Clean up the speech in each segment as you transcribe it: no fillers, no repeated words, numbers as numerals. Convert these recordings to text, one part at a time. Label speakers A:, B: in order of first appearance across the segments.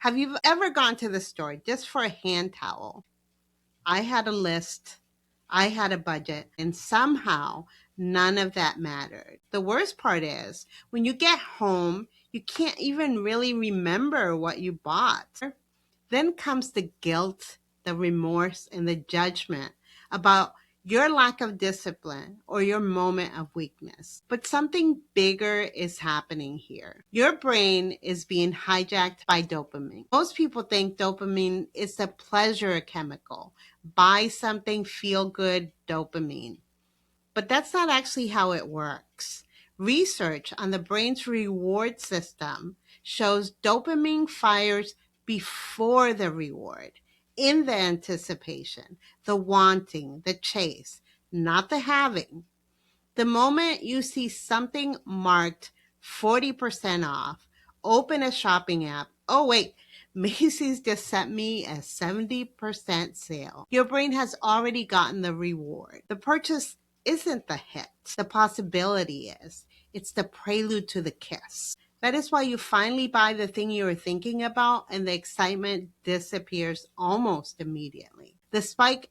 A: Have you ever gone to the store just for a hand towel? I had a list, I had a budget, and somehow none of that mattered. The worst part is when you get home, you can't even really remember what you bought. Then comes the guilt, the remorse, and the judgment about your lack of discipline or your moment of weakness. But something bigger is happening here. Your brain is being hijacked by dopamine. Most people think dopamine is a pleasure chemical. Buy something, feel good, dopamine. But that's not actually how it works. Research on the brain's reward system shows dopamine fires before the reward, in the anticipation, the wanting, the chase, not the having. The moment you see something marked 40% off, open a shopping app. Oh, wait, Macy's just sent me a 70% sale. Your brain has already gotten the reward. The purchase isn't the hit, the possibility is. It's the prelude to the kiss. That is why you finally buy the thing you were thinking about and the excitement disappears almost immediately. The spike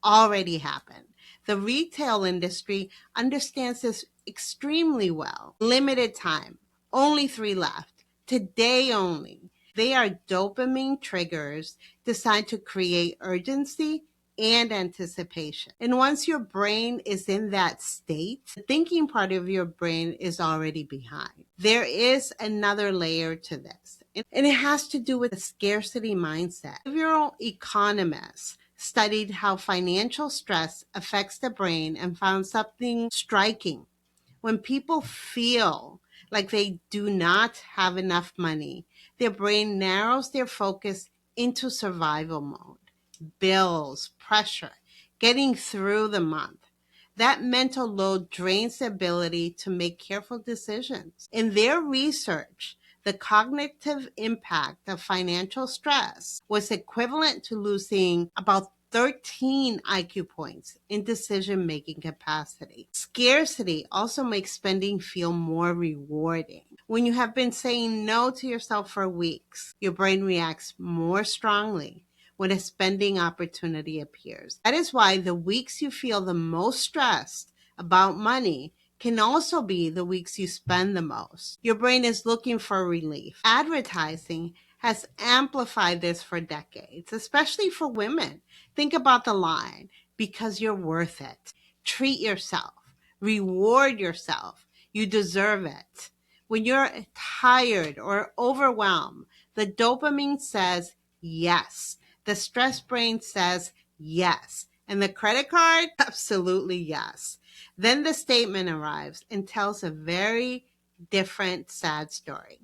A: already happened. The retail industry understands this extremely well. Limited time, only 3 left, today only. They are dopamine triggers designed to create urgency and anticipation. And once your brain is in that state, the thinking part of your brain is already behind. There is another layer to this, and it has to do with the scarcity mindset. Behavioral economists studied how financial stress affects the brain and found something striking. When people feel like they do not have enough money, their brain narrows their focus into survival mode. Bills, pressure, getting through the month. That mental load drains the ability to make careful decisions. In their research, the cognitive impact of financial stress was equivalent to losing about 13 IQ points in decision-making capacity. Scarcity also makes spending feel more rewarding. When you have been saying no to yourself for weeks, your brain reacts more strongly when a spending opportunity appears. That is why the weeks you feel the most stressed about money can also be the weeks you spend the most. Your brain is looking for relief. Advertising has amplified this for decades, especially for women. Think about the line, because you're worth it. Treat yourself. Reward yourself. You deserve it. When you're tired or overwhelmed, the dopamine says yes. The stress brain says yes. And the credit card? Absolutely yes. Then the statement arrives and tells a very different, sad story.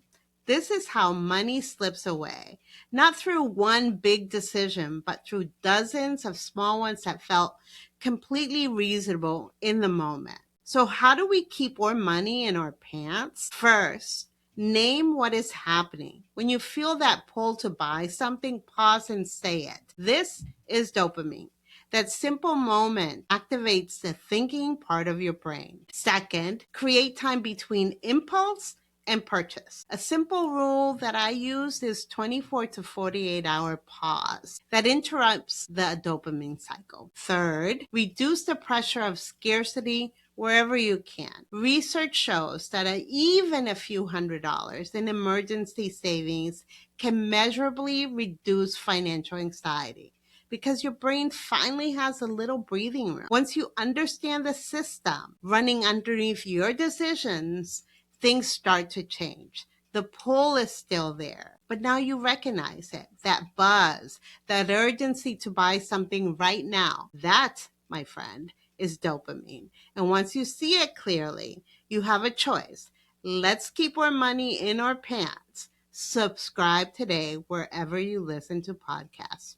A: This is how money slips away, not through one big decision, but through dozens of small ones that felt completely reasonable in the moment. So how do we keep more money in our pants? First, name what is happening. When you feel that pull to buy something, pause and say it. This is dopamine. That simple moment activates the thinking part of your brain. Second, create time between impulse and purchase. A simple rule that I use is 24 to 48 hour pause that interrupts the dopamine cycle. Third, reduce the pressure of scarcity wherever you can. Research shows that even a few $100s in emergency savings can measurably reduce financial anxiety, because your brain finally has a little breathing room. Once you understand the system running underneath your decisions, things start to change. The pull is still there, but now you recognize it. That buzz, that urgency to buy something right now, that, my friend, is dopamine. And once you see it clearly, you have a choice. Let's keep our money in our pants. Subscribe today wherever you listen to podcasts.